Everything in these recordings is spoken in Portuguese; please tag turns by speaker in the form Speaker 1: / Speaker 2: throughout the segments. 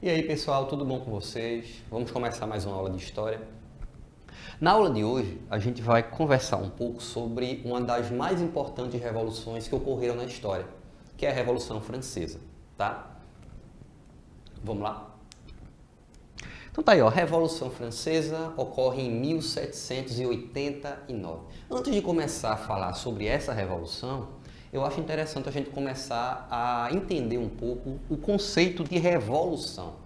Speaker 1: E aí pessoal, tudo bom com vocês? Vamos começar mais uma aula de História. Na aula de hoje, a gente vai conversar um pouco sobre uma das mais importantes revoluções que ocorreram na história, que é a Revolução Francesa, tá? Vamos lá? Então tá aí, ó, a Revolução Francesa ocorre em 1789. Antes de começar a falar sobre essa revolução, eu acho interessante a gente começar a entender um pouco o conceito de revolução.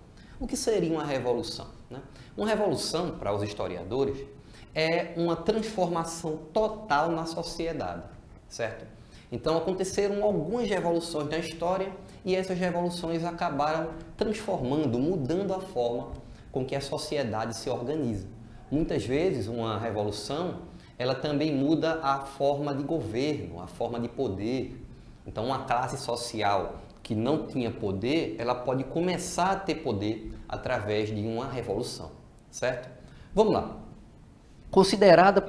Speaker 1: O que seria uma revolução, né? Uma revolução, para os historiadores, é uma transformação total na sociedade, certo? Então aconteceram algumas revoluções na história e essas revoluções acabaram transformando, mudando a forma com que a sociedade se organiza. Muitas vezes uma revolução, ela também muda a forma de governo, a forma de poder. Então uma classe social que não tinha poder, ela pode começar a ter poder através de uma revolução, certo? Vamos lá. Considerada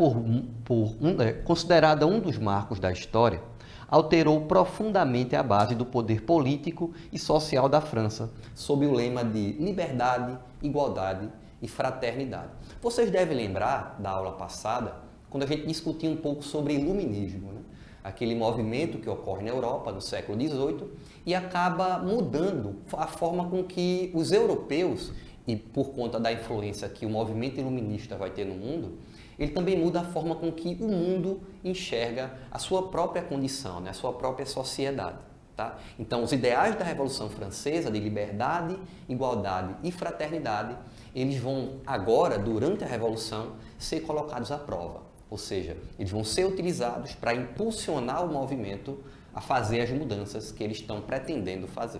Speaker 1: um dos marcos da história, alterou profundamente a base do poder político e social da França, sob o lema de liberdade, igualdade e fraternidade. Vocês devem lembrar da aula passada, quando a gente discutia um pouco sobre iluminismo, né? Aquele movimento que ocorre na Europa no século XVIII e acaba mudando a forma com que os europeus, e por conta da influência que o movimento iluminista vai ter no mundo, ele também muda a forma com que o mundo enxerga a sua própria condição, né? A sua própria sociedade. Tá? Então, os ideais da Revolução Francesa, de liberdade, igualdade e fraternidade, eles vão agora, durante a Revolução, ser colocados à prova. Ou seja, eles vão ser utilizados para impulsionar o movimento a fazer as mudanças que eles estão pretendendo fazer.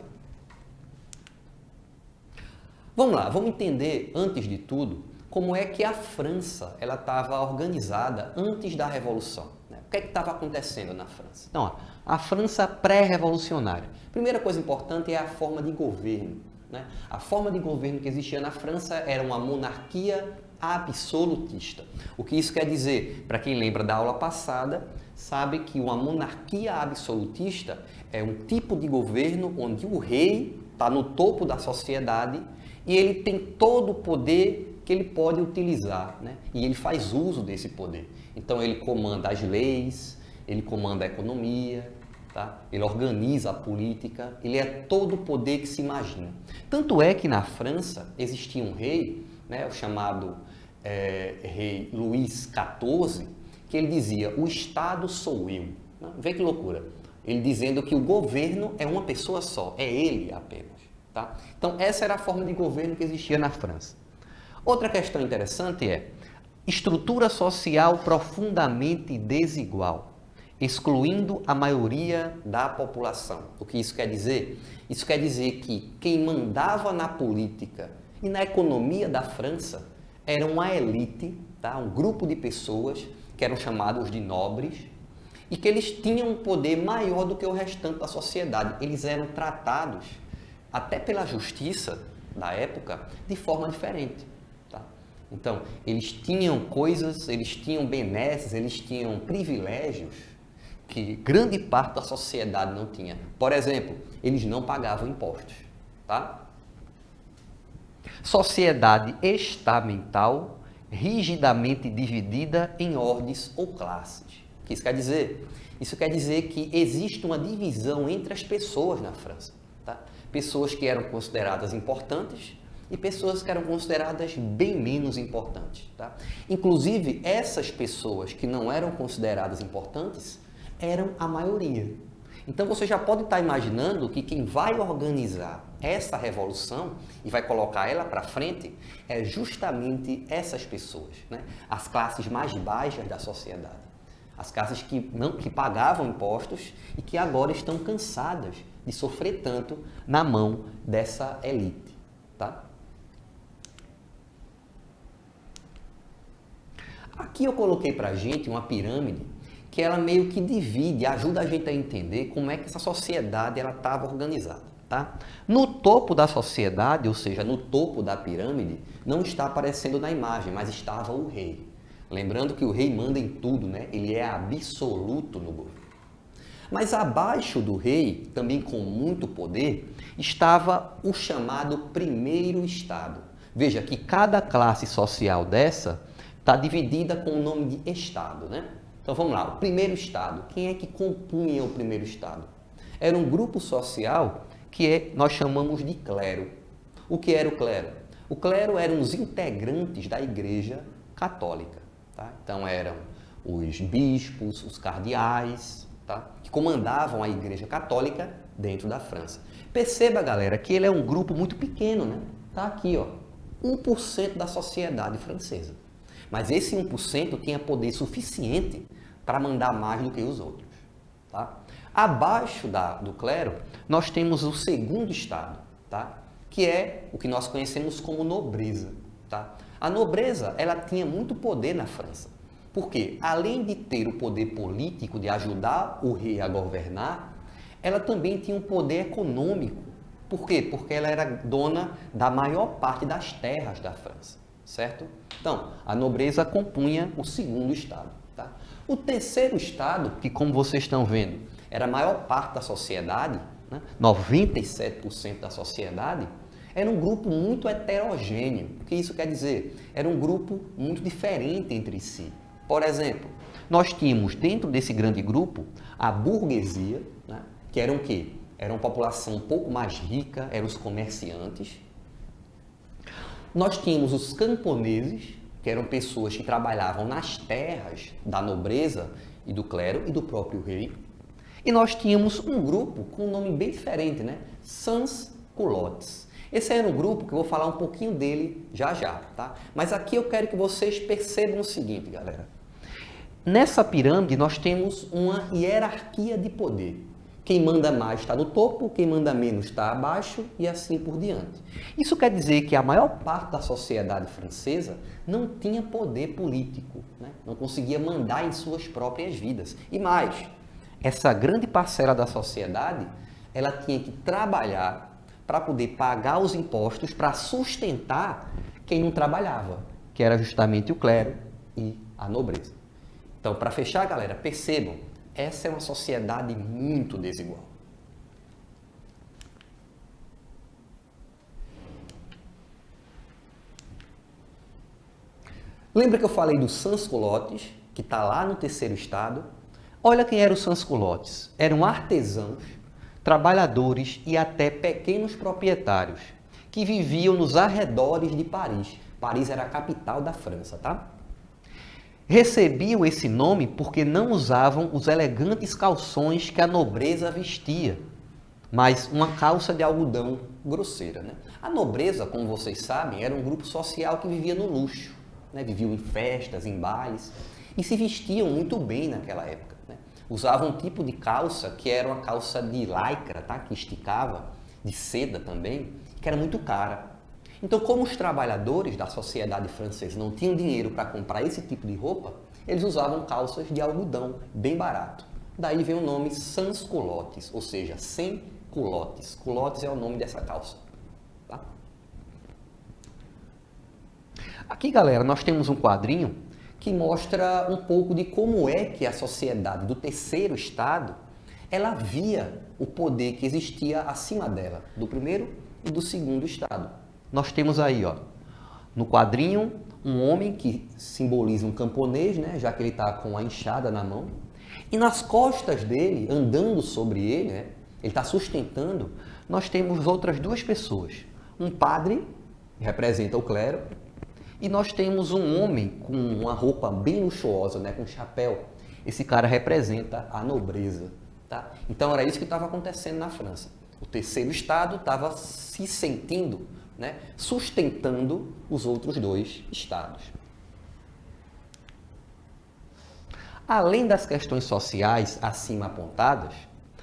Speaker 1: Vamos lá, vamos entender, antes de tudo, como é que a França ela estava organizada antes da Revolução. Né? O que é que estava acontecendo na França? Então, ó, a França pré-revolucionária. Primeira coisa importante é a forma de governo. Né? A forma de governo que existia na França era uma monarquia absolutista. O que isso quer dizer? Para quem lembra da aula passada, sabe que uma monarquia absolutista é um tipo de governo onde o rei está no topo da sociedade e ele tem todo o poder que ele pode utilizar, né? E ele faz uso desse poder. Então ele comanda as leis, ele comanda a economia, tá? Ele organiza a política, ele é todo o poder que se imagina. Tanto é que na França existia um rei, né, o chamado rei Luís XIV, que ele dizia, o Estado sou eu. Vê que loucura. Ele dizendo que o governo é uma pessoa só, é ele apenas. Tá? Então essa era a forma de governo que existia na França. Outra questão interessante é estrutura social profundamente desigual, excluindo a maioria da população. O que isso quer dizer? Isso quer dizer que quem mandava na política e na economia da França era uma elite, tá? Um grupo de pessoas que eram chamados de nobres e que eles tinham um poder maior do que o restante da sociedade. Eles eram tratados, até pela justiça da época, de forma diferente. Tá? Então, eles tinham coisas, eles tinham benesses, eles tinham privilégios que grande parte da sociedade não tinha. Por exemplo, eles não pagavam impostos. Tá? Sociedade estamental rigidamente dividida em ordens ou classes. O que isso quer dizer? Isso quer dizer que existe uma divisão entre as pessoas na França. Tá? Pessoas que eram consideradas importantes e pessoas que eram consideradas bem menos importantes. Tá? Inclusive, essas pessoas que não eram consideradas importantes eram a maioria. Então você já pode estar imaginando que quem vai organizar essa revolução e vai colocar ela para frente é justamente essas pessoas, né? As classes mais baixas da sociedade, as classes que pagavam impostos e que agora estão cansadas de sofrer tanto na mão dessa elite. Tá? Aqui eu coloquei para a gente uma pirâmide que ela meio que divide, ajuda a gente a entender como é que essa sociedade ela estava organizada. Tá? No topo da sociedade, ou seja, no topo da pirâmide, não está aparecendo na imagem, mas estava o rei. Lembrando que o rei manda em tudo, né? Ele é absoluto no governo. Mas abaixo do rei, também com muito poder, estava o chamado primeiro estado. Veja que cada classe social dessa está dividida com o nome de estado, né? Então vamos lá, o primeiro estado, quem é que compunha o primeiro estado? Era um grupo social que nós chamamos de clero. O que era o clero? O clero eram os integrantes da Igreja Católica. Tá? Então eram os bispos, os cardeais, tá? Que comandavam a Igreja Católica dentro da França. Perceba, galera, que ele é um grupo muito pequeno, né? Tá aqui, ó, 1% da sociedade francesa. Mas esse 1% tinha poder suficiente para mandar mais do que os outros. Tá? Abaixo do clero, nós temos o segundo estado, tá? Que é o que nós conhecemos como nobreza. Tá? A nobreza, ela tinha muito poder na França. Porque, além de ter o poder político de ajudar o rei a governar, ela também tinha um poder econômico. Por quê? Porque ela era dona da maior parte das terras da França, certo? Então, a nobreza compunha o segundo estado. Tá? O terceiro estado, que como vocês estão vendo, era a maior parte da sociedade, né? 97% da sociedade, era um grupo muito heterogêneo. O que isso quer dizer? Era um grupo muito diferente entre si. Por exemplo, nós tínhamos dentro desse grande grupo a burguesia, né? Que eram o quê? Era uma população um pouco mais rica, eram os comerciantes. Nós tínhamos os camponeses, que eram pessoas que trabalhavam nas terras da nobreza e do clero e do próprio rei. E nós tínhamos um grupo com um nome bem diferente, né? Sans-culottes. Esse era um grupo que eu vou falar um pouquinho dele já já, tá? Mas aqui eu quero que vocês percebam o seguinte, galera. Nessa pirâmide nós temos uma hierarquia de poder. Quem manda mais está no topo, quem manda menos está abaixo e assim por diante. Isso quer dizer que a maior parte da sociedade francesa não tinha poder político, né? Não conseguia mandar em suas próprias vidas. E mais, essa grande parcela da sociedade, ela tinha que trabalhar para poder pagar os impostos para sustentar quem não trabalhava, que era justamente o clero e a nobreza. Então, para fechar, galera, percebam, essa é uma sociedade muito desigual. Lembra que eu falei dos sans-culottes, que está lá no terceiro estado? Olha quem eram os sans-culottes. Eram artesãos, trabalhadores e até pequenos proprietários que viviam nos arredores de Paris. Paris era a capital da França, tá? Recebiam esse nome porque não usavam os elegantes calções que a nobreza vestia, mas uma calça de algodão grosseira, né? A nobreza, como vocês sabem, era um grupo social que vivia no luxo, né? Viviam em festas, em bailes e se vestiam muito bem naquela época, né? Usavam um tipo de calça que era uma calça de lycra, tá? Que esticava, de seda também, que era muito cara. Então, como os trabalhadores da sociedade francesa não tinham dinheiro para comprar esse tipo de roupa, eles usavam calças de algodão, bem barato. Daí vem o nome sans-culottes, ou seja, sem culottes. Culottes é o nome dessa calça. Tá? Aqui, galera, nós temos um quadrinho que mostra um pouco de como é que a sociedade do terceiro estado, ela via o poder que existia acima dela, do primeiro e do segundo estado. Nós temos aí, ó, no quadrinho, um homem que simboliza um camponês, né, já que ele está com a enxada na mão. E nas costas dele, andando sobre ele, né, ele está sustentando, nós temos outras duas pessoas. Um padre, que representa o clero, e nós temos um homem com uma roupa bem luxuosa, né, com um chapéu. Esse cara representa a nobreza. Tá? Então era isso que estava acontecendo na França. O terceiro estado estava se sentindo, né, sustentando os outros dois estados. Além das questões sociais acima apontadas,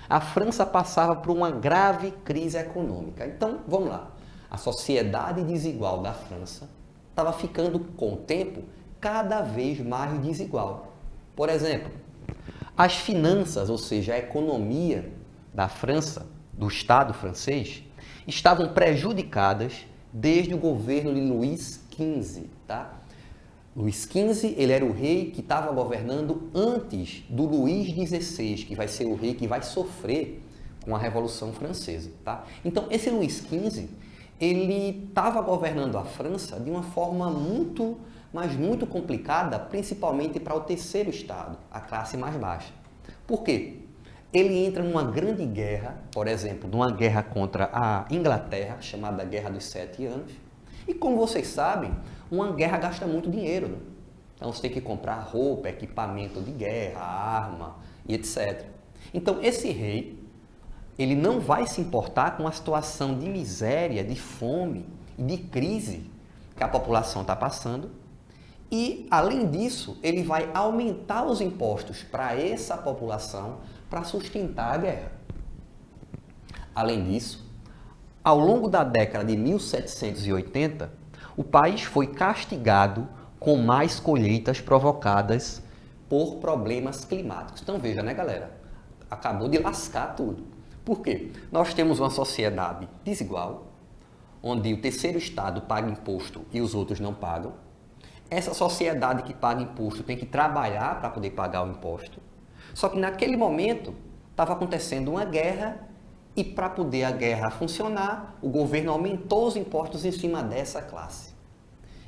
Speaker 1: a França passava por uma grave crise econômica. Então, vamos lá. A sociedade desigual da França estava ficando, com o tempo, cada vez mais desigual. Por exemplo, as finanças, ou seja, a economia da França, do Estado francês, estavam prejudicadas desde o governo de Luís XV. Tá? Luís XV, ele era o rei que estava governando antes do Luís XVI, que vai ser o rei que vai sofrer com a Revolução Francesa, tá? Então, esse Luís XV, ele estava governando a França de uma forma muito, mas muito complicada, principalmente para o terceiro estado, a classe mais baixa. Por quê? Ele entra numa grande guerra, por exemplo, numa guerra contra a Inglaterra, chamada Guerra dos 7 Anos. E como vocês sabem, uma guerra gasta muito dinheiro, né? Então você tem que comprar roupa, equipamento de guerra, arma e etc. Então esse rei, ele não vai se importar com a situação de miséria, de fome e de crise que a população está passando. E, além disso, ele vai aumentar os impostos para essa população para sustentar a guerra. Além disso, ao longo da década de 1780, o país foi castigado com mais colheitas provocadas por problemas climáticos. Então veja, né, galera? Acabou de lascar tudo. Por quê? Nós temos uma sociedade desigual, onde o terceiro estado paga imposto e os outros não pagam. Essa sociedade que paga imposto tem que trabalhar para poder pagar o imposto. Só que naquele momento estava acontecendo uma guerra e para poder a guerra funcionar, o governo aumentou os impostos em cima dessa classe.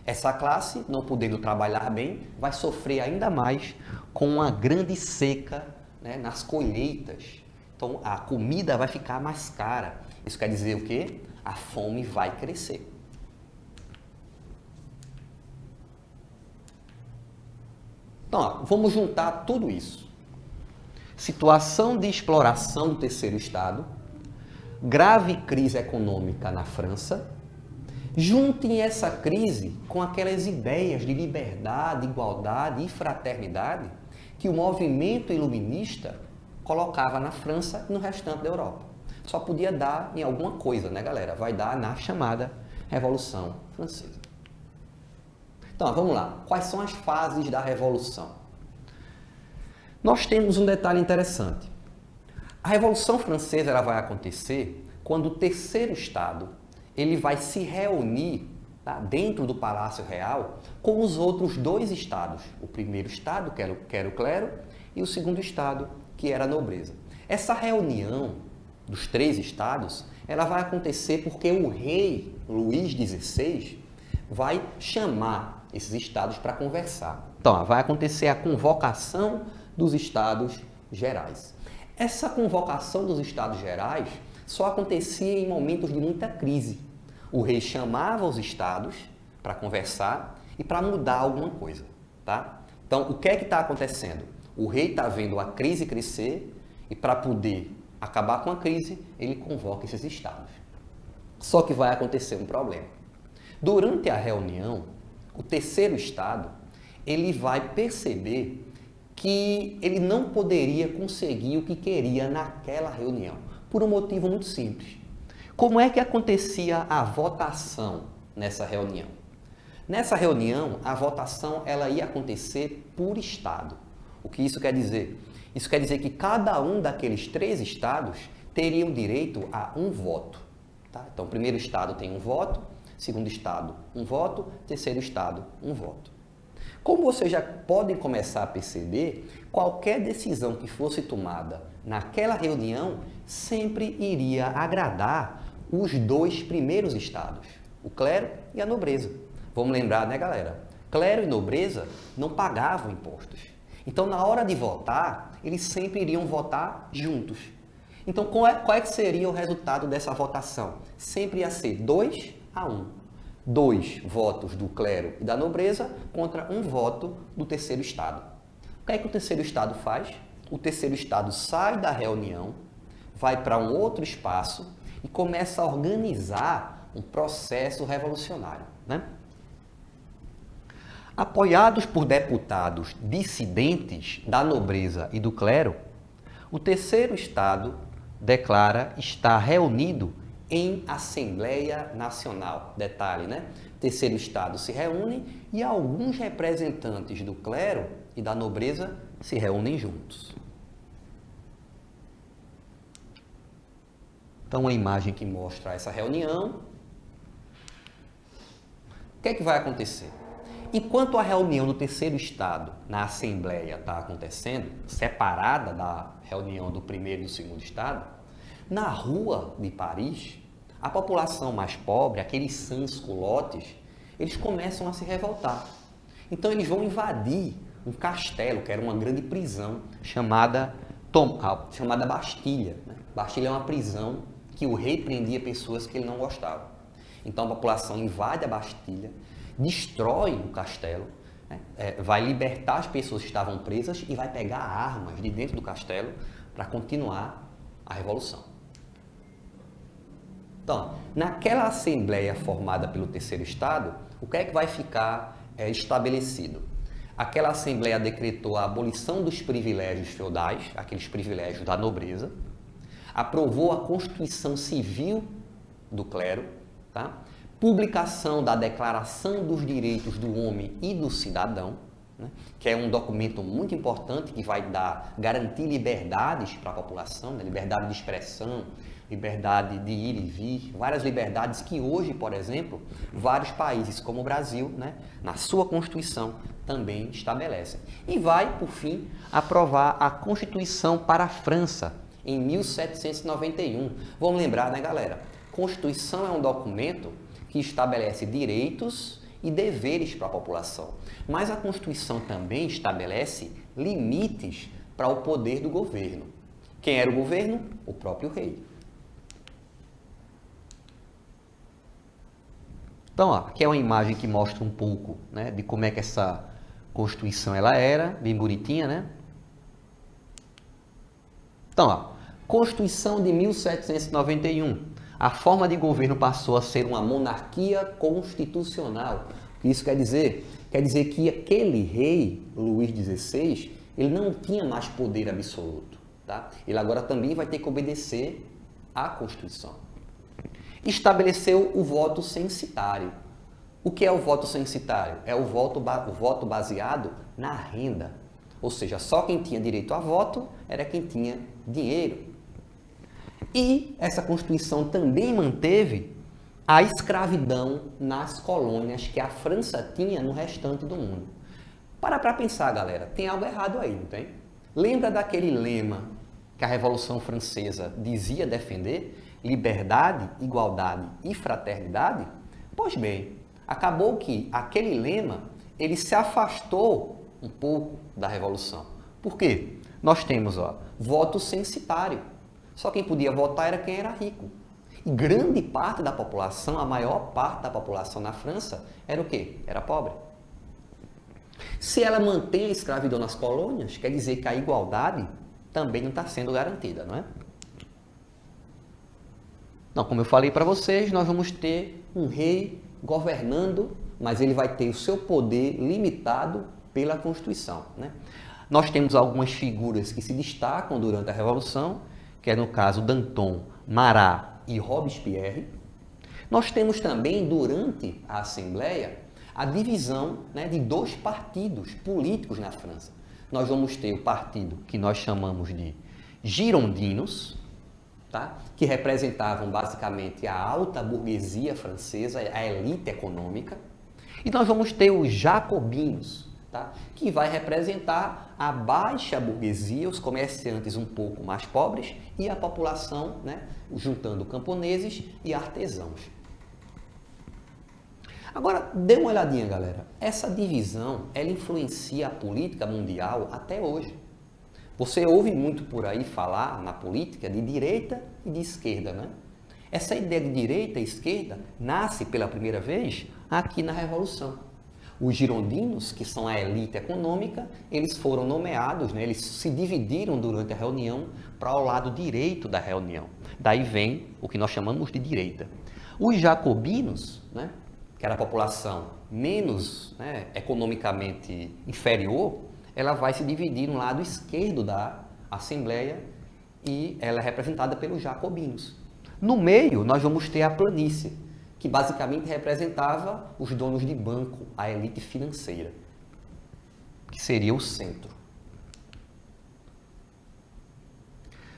Speaker 1: Essa classe, não podendo trabalhar bem, vai sofrer ainda mais com uma grande seca, né, nas colheitas. Então a comida vai ficar mais cara. Isso quer dizer o quê? A fome vai crescer. Então, ó, vamos juntar tudo isso. Situação de exploração do terceiro estado, grave crise econômica na França. Juntem essa crise com aquelas ideias de liberdade, igualdade e fraternidade que o movimento iluminista colocava na França e no restante da Europa. Só podia dar em alguma coisa, né, galera? Vai dar na chamada Revolução Francesa. Então, vamos lá. Quais são as fases da Revolução? Nós temos um detalhe interessante. A Revolução Francesa ela vai acontecer quando o terceiro estado ele vai se reunir, tá, dentro do Palácio Real com os outros dois estados. O primeiro estado, que era o clero, e o segundo estado, que era a nobreza. Essa reunião dos três estados ela vai acontecer porque o rei Luís XVI vai chamar esses estados para conversar. Então, vai acontecer a convocação dos estados gerais. Essa convocação dos estados gerais só acontecia em momentos de muita crise. O rei chamava os estados para conversar e para mudar alguma coisa, tá? Então, o que é que está acontecendo? O rei está vendo a crise crescer e para poder acabar com a crise, ele convoca esses estados. Só que vai acontecer um problema. Durante a reunião, o terceiro estado, ele vai perceber que ele não poderia conseguir o que queria naquela reunião, por um motivo muito simples. Como é que acontecia a votação nessa reunião? Nessa reunião, a votação ela ia acontecer por estado. O que isso quer dizer? Isso quer dizer que cada um daqueles três estados teria o direito a um voto. Tá? Então, o primeiro estado tem um voto, segundo estado um voto, terceiro estado um voto. Como vocês já podem começar a perceber, qualquer decisão que fosse tomada naquela reunião sempre iria agradar os dois primeiros estados, o clero e a nobreza. Vamos lembrar, né, galera? Clero e nobreza não pagavam impostos. Então, na hora de votar, eles sempre iriam votar juntos. Então, qual é que seria o resultado dessa votação? Sempre ia ser 2-1. 2 votos do clero e da nobreza contra um voto do terceiro estado. O que é que o terceiro estado faz? O terceiro estado sai da reunião, vai para um outro espaço e começa a organizar um processo revolucionário, né? Apoiados por deputados dissidentes da nobreza e do clero, o terceiro estado declara estar reunido em Assembleia Nacional. Detalhe, né? O terceiro estado se reúne e alguns representantes do clero e da nobreza se reúnem juntos. Então, uma imagem que mostra essa reunião. O que é que vai acontecer? enquanto a reunião do terceiro estado na Assembleia está acontecendo, separada da reunião do primeiro e do segundo estado, na rua de Paris, a população mais pobre, aqueles sans-culottes, eles começam a se revoltar. Então eles vão invadir um castelo, que era uma grande prisão, chamada Bastilha. Bastilha é uma prisão que o rei prendia pessoas que ele não gostava. Então a população invade a Bastilha, destrói o castelo, vai libertar as pessoas que estavam presas e vai pegar armas de dentro do castelo para continuar a revolução. Então, naquela assembleia formada pelo terceiro estado, o que é que vai ficar estabelecido? Aquela assembleia decretou a abolição dos privilégios feudais, aqueles privilégios da nobreza, aprovou a Constituição Civil do clero, tá? Publicação da Declaração dos Direitos do Homem e do Cidadão, né? Que é um documento muito importante que vai garantir liberdades para a população, né? Liberdade de expressão, liberdade de ir e vir, várias liberdades que hoje, por exemplo, vários países como o Brasil, né, na sua Constituição, também estabelecem. E vai, por fim, aprovar a Constituição para a França, em 1791. Vamos lembrar, né, galera? Constituição é um documento que estabelece direitos e deveres para a população. Mas a Constituição também estabelece limites para o poder do governo. Quem era o governo? O próprio rei. Então, aqui é uma imagem que mostra um pouco, né, de como é que essa Constituição ela era, bem bonitinha, né? Então, Constituição de 1791. A forma de governo passou a ser uma monarquia constitucional. O que isso quer dizer? Quer dizer que aquele rei, Luís XVI, ele não tinha mais poder absoluto, tá? Ele agora também vai ter que obedecer à Constituição. Estabeleceu o voto censitário. O que é o voto censitário? É o voto baseado na renda. Ou seja, só quem tinha direito a voto era quem tinha dinheiro. E essa Constituição também manteve a escravidão nas colônias que a França tinha no restante do mundo. Para pensar, galera, tem algo errado aí, não tem? Lembra daquele lema que a Revolução Francesa dizia defender? Liberdade, igualdade e fraternidade? Pois bem, acabou que aquele lema ele se afastou um pouco da Revolução. Por quê? Nós temos voto censitário. Só quem podia votar era quem era rico. E grande parte da população, a maior parte da população na França, era o quê? Era pobre. Se ela mantém a escravidão nas colônias, quer dizer que a igualdade também não está sendo garantida, não é? Então, como eu falei para vocês, nós vamos ter um rei governando, mas ele vai ter o seu poder limitado pela Constituição, né? Nós temos algumas figuras que se destacam durante a Revolução, que é no caso Danton, Marat e Robespierre. Nós temos também, durante a Assembleia, a divisão, né, de dois partidos políticos na França. Nós vamos ter o partido que nós chamamos de girondinos, tá? Que representavam basicamente a alta burguesia francesa, a elite econômica. E nós vamos ter os jacobinos, tá? Que vai representar a baixa burguesia, os comerciantes um pouco mais pobres e a população, né, juntando camponeses e artesãos. Agora, dê uma olhadinha, galera. Essa divisão, ela influencia a política mundial até hoje. Você ouve muito por aí falar na política de direita e de esquerda, né? Essa ideia de direita e esquerda nasce pela primeira vez aqui na Revolução. Os girondinos, que são a elite econômica, eles foram nomeados, né? Eles se dividiram durante a reunião para o lado direito da reunião. Daí vem o que nós chamamos de direita. Os jacobinos, né, que era a população menos, né, economicamente inferior, ela vai se dividir no lado esquerdo da Assembleia e ela é representada pelos jacobinos. No meio, nós vamos ter a planície, que basicamente representava os donos de banco, a elite financeira, que seria o centro.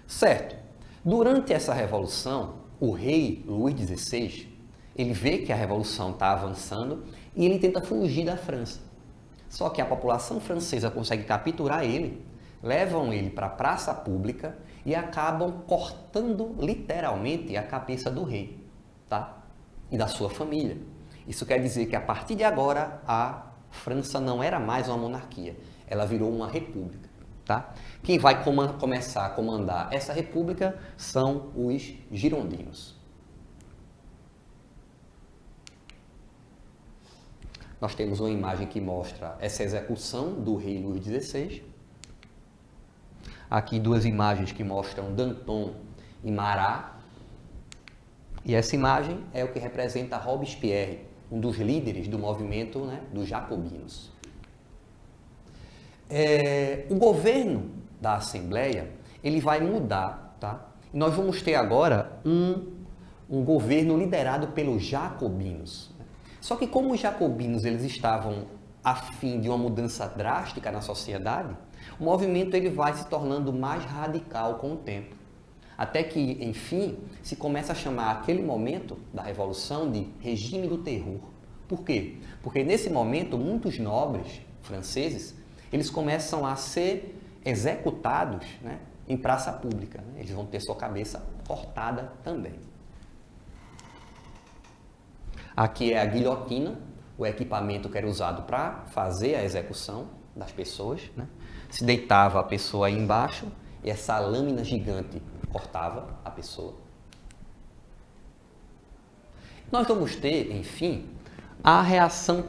Speaker 1: Certo. Durante essa revolução, o rei Luís XVI, ele vê que a revolução está avançando e ele tenta fugir da França. Só que a população francesa consegue capturar ele, levam ele para a praça pública e acabam cortando literalmente a cabeça do rei, tá? E da sua família. Isso quer dizer que a partir de agora a França não era mais uma monarquia, ela virou uma república, tá? Quem vai começar a comandar essa república são os girondinos. Nós temos uma imagem que mostra essa execução do rei Luís XVI. Aqui duas imagens que mostram Danton e Marat. E essa imagem é o que representa Robespierre, um dos líderes do movimento, né, dos jacobinos. O governo da Assembleia ele vai mudar, tá? E nós vamos ter agora um governo liderado pelos jacobinos. Só que como os jacobinos eles estavam a fim de uma mudança drástica na sociedade, o movimento ele vai se tornando mais radical com o tempo. Até que, enfim, se começa a chamar aquele momento da Revolução de regime do terror. Por quê? Porque nesse momento muitos nobres franceses eles começam a ser executados, né, em praça pública. Né? Eles vão ter sua cabeça cortada também. Aqui é a guilhotina, o equipamento que era usado para fazer a execução das pessoas. Né? Se deitava a pessoa aí embaixo e essa lâmina gigante cortava a pessoa. Nós vamos ter, enfim, a reação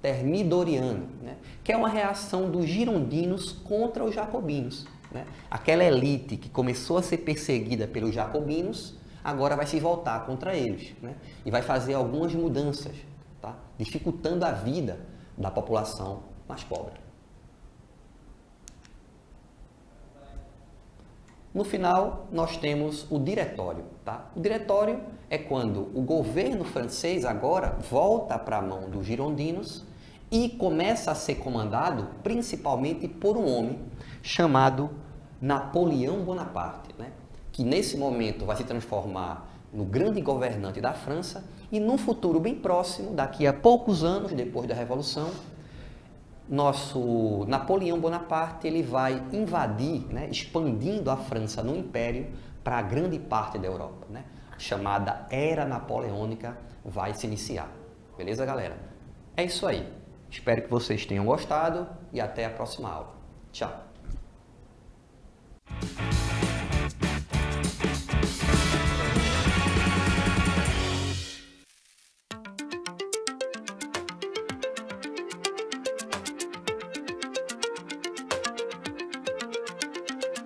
Speaker 1: termidoriana, né? Que é uma reação dos girondinos contra os jacobinos. Né? Aquela elite que começou a ser perseguida pelos jacobinos, agora vai se voltar contra eles, né? E vai fazer algumas mudanças, tá? Dificultando a vida da população mais pobre. No final, nós temos o diretório. Tá? O diretório é quando o governo francês agora volta para a mão dos girondinos e começa a ser comandado principalmente por um homem chamado Napoleão Bonaparte, né? Que nesse momento vai se transformar no grande governante da França e num futuro bem próximo, daqui a poucos anos depois da Revolução, nosso Napoleão Bonaparte ele vai invadir, né, expandindo a França no Império para a grande parte da Europa. Né? A chamada Era Napoleônica vai se iniciar. Beleza, galera? É isso aí. Espero que vocês tenham gostado e até a próxima aula. Tchau!